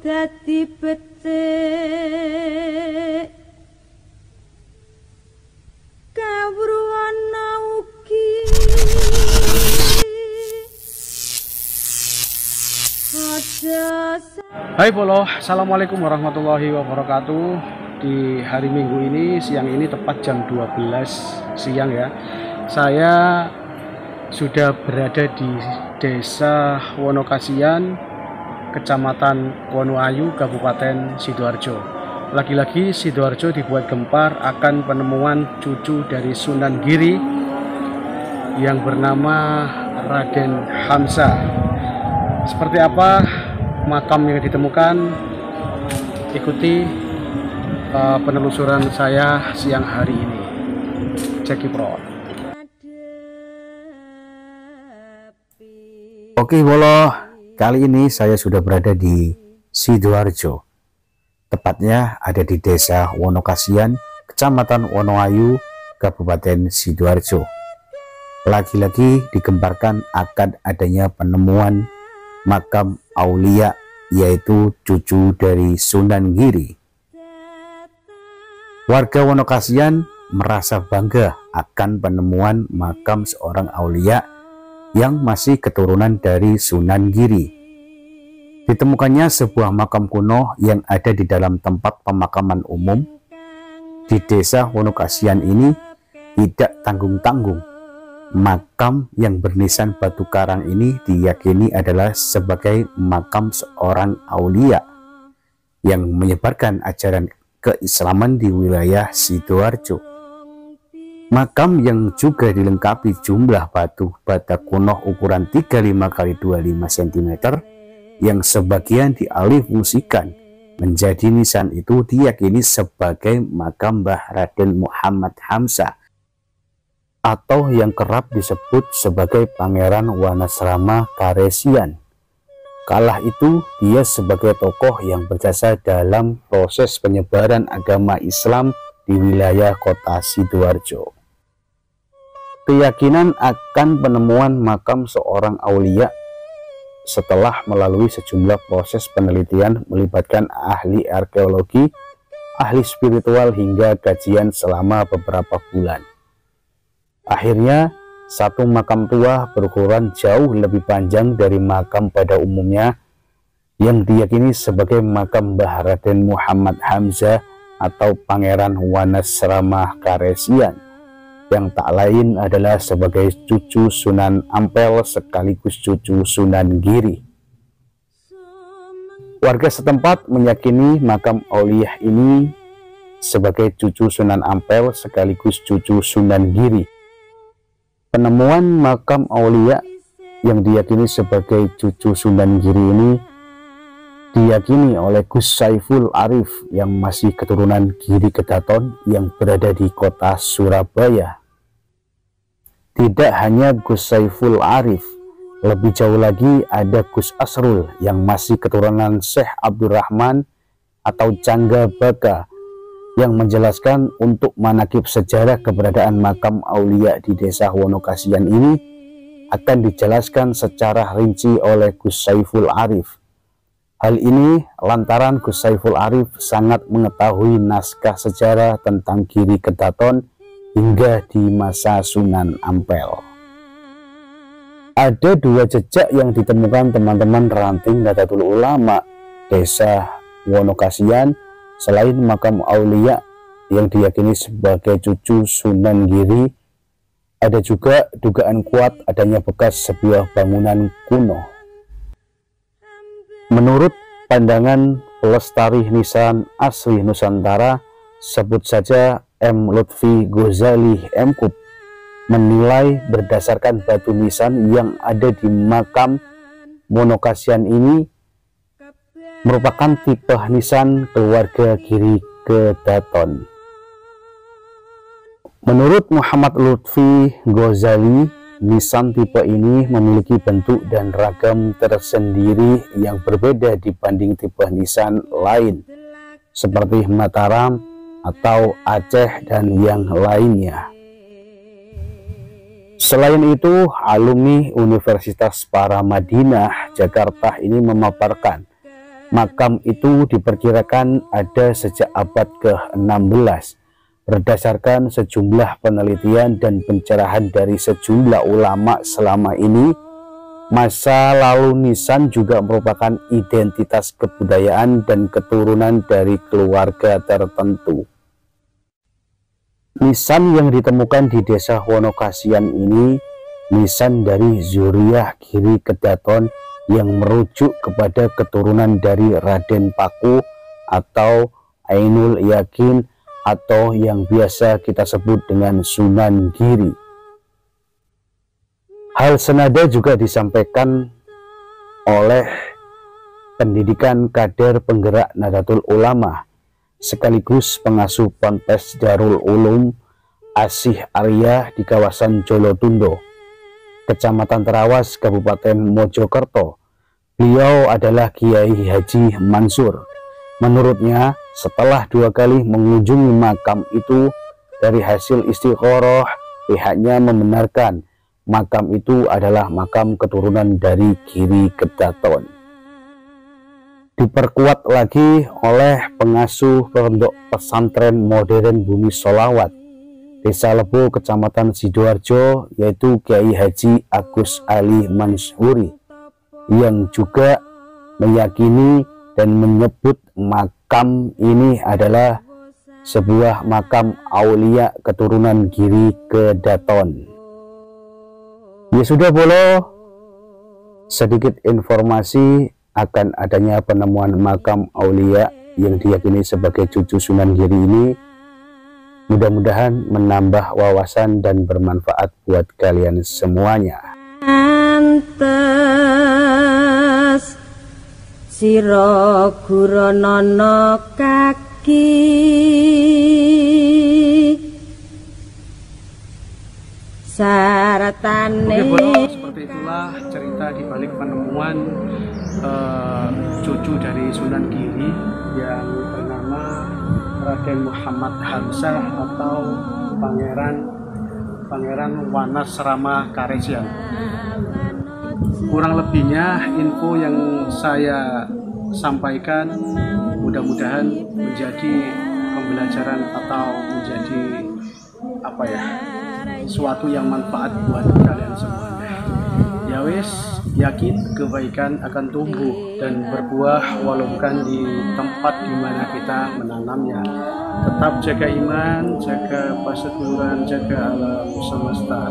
dadi betik kawruana ugi Hai Polo, assalamualaikum warahmatullahi wabarakatuh. Di hari Minggu ini, siang ini tepat jam 12 siang ya, saya sudah berada di Desa Wonokasian, Kecamatan Wonoayu, Kabupaten Sidoarjo. Lagi-lagi Sidoarjo dibuat gempar akan penemuan cucu dari Sunan Giri yang bernama Raden Hamzah. Seperti apa makam yang ditemukan? Ikuti penelusuran saya siang hari ini. Cekipro. Oke Bolo, kali ini saya sudah berada di Sidoarjo. Tepatnya ada di Desa Wonokasian, Kecamatan Wonoayu, Kabupaten Sidoarjo. Lagi-lagi digemparkan akan adanya penemuan makam aulia, yaitu cucu dari Sunan Giri. Warga Wonokasian merasa bangga akan penemuan makam seorang aulia yang masih keturunan dari Sunan Giri. Ditemukannya sebuah makam kuno yang ada di dalam tempat pemakaman umum di Desa Wonokasian ini tidak tanggung-tanggung. Makam yang bernisan batu karang ini diyakini adalah sebagai makam seorang aulia yang menyebarkan ajaran keislaman di wilayah Sidoarjo. Makam yang juga dilengkapi jumlah batu bata kuno ukuran 35 x 25 cm yang sebagian dialih fungsikan menjadi nisan itu diyakini sebagai makam Mbah Raden Muhammad Hamzah, atau yang kerap disebut sebagai Pangeran Wanasrama Karesian. Kala itu dia sebagai tokoh yang berjasa dalam proses penyebaran agama Islam di wilayah kota Sidoarjo. Keyakinan akan penemuan makam seorang aulia setelah melalui sejumlah proses penelitian melibatkan ahli arkeologi, ahli spiritual hingga kajian selama beberapa bulan. Akhirnya, satu makam tua berukuran jauh lebih panjang dari makam pada umumnya yang diyakini sebagai makam Mbah Raden Muhammad Hamzah atau Pangeran Wanasrama Karesian, yang tak lain adalah sebagai cucu Sunan Ampel sekaligus cucu Sunan Giri. Warga setempat meyakini makam aulia ini sebagai cucu Sunan Ampel sekaligus cucu Sunan Giri. Penemuan makam aulia yang diyakini sebagai cucu Sunan Giri ini diyakini oleh Gus Saiful Arif yang masih keturunan Giri Kedaton yang berada di kota Surabaya. Tidak hanya Gus Saiful Arif, lebih jauh lagi ada Gus Asrul yang masih keturunan Syekh Abdurrahman atau Cangga Baka, yang menjelaskan untuk manakib sejarah keberadaan makam aulia di Desa Wonokasian ini akan dijelaskan secara rinci oleh Gus Saiful Arif. Hal ini lantaran Gus Saiful Arif sangat mengetahui naskah sejarah tentang Giri Kedaton hingga di masa Sunan Ampel. Ada dua jejak yang ditemukan teman-teman ranting Nahdlatul Ulama Desa Wonokasian. Selain makam aulia yang diyakini sebagai cucu Sunan Giri, ada juga dugaan kuat adanya bekas sebuah bangunan kuno. Menurut pandangan pelestari nisan asli Nusantara, sebut saja M. Lutfi Ghazali M.Kub, menilai berdasarkan batu nisan yang ada di makam Wonokasian ini merupakan tipe nisan keluarga Giri Kedaton. Menurut Muhammad Lutfi Ghazali, nisan tipe ini memiliki bentuk dan ragam tersendiri yang berbeda dibanding tipe nisan lain seperti Mataram atau Aceh dan yang lainnya. Selain itu, alumni Universitas Paramadina Jakarta ini memaparkan Makam itu diperkirakan ada sejak abad ke-16 berdasarkan sejumlah penelitian dan pencerahan dari sejumlah ulama selama ini. Masa lalu nisan juga merupakan identitas kebudayaan dan keturunan dari keluarga tertentu. Nisan yang ditemukan di desa Wonokasian ini nisan dari zuriyah Giri Kedaton yang merujuk kepada keturunan dari Raden Paku atau Ainul Yakin atau yang biasa kita sebut dengan Sunan Giri. Hal senada juga disampaikan oleh pendidikan kader penggerak Nahdlatul Ulama sekaligus pengasuh Ponpes Darul Ulum Asih Arya di kawasan Jolotundo, Kecamatan Terawas, Kabupaten Mojokerto. Beliau adalah Kiai Haji Mansur. Menurutnya, setelah 2 kali mengunjungi makam itu, dari hasil istikharah, pihaknya membenarkan makam itu adalah makam keturunan dari Giri Kedaton. Diperkuat lagi oleh pengasuh pondok pesantren modern Bumi Sholawat, Desa Lebo, Kecamatan Sidoarjo, yaitu Kiai Haji Agus Ali Mansyuri, yang juga meyakini dan menyebut makam ini adalah sebuah makam aulia keturunan Giri Kedaton. Ya sudah, Bolo, sedikit informasi akan adanya penemuan makam aulia yang diyakini sebagai cucu Sunan Giri ini. Mudah-mudahan menambah wawasan dan bermanfaat buat kalian semuanya. Antes sira guranana kaki saratane. Oke, Bolo, seperti itulah cerita di balik penemuan cucu dari Sunan Giri yang bernama Raden Muhammad Hamzah atau Pangeran Wanas Rama Karesian. Kurang lebihnya info yang saya sampaikan mudah-mudahan menjadi pembelajaran atau menjadi suatu yang manfaat buat kalian semuanya. Ya wis, yakin kebaikan akan tumbuh dan berbuah walau bukan di tempat di mana kita menanamnya. Tetap jaga iman, jaga persatuan, jaga alam semesta.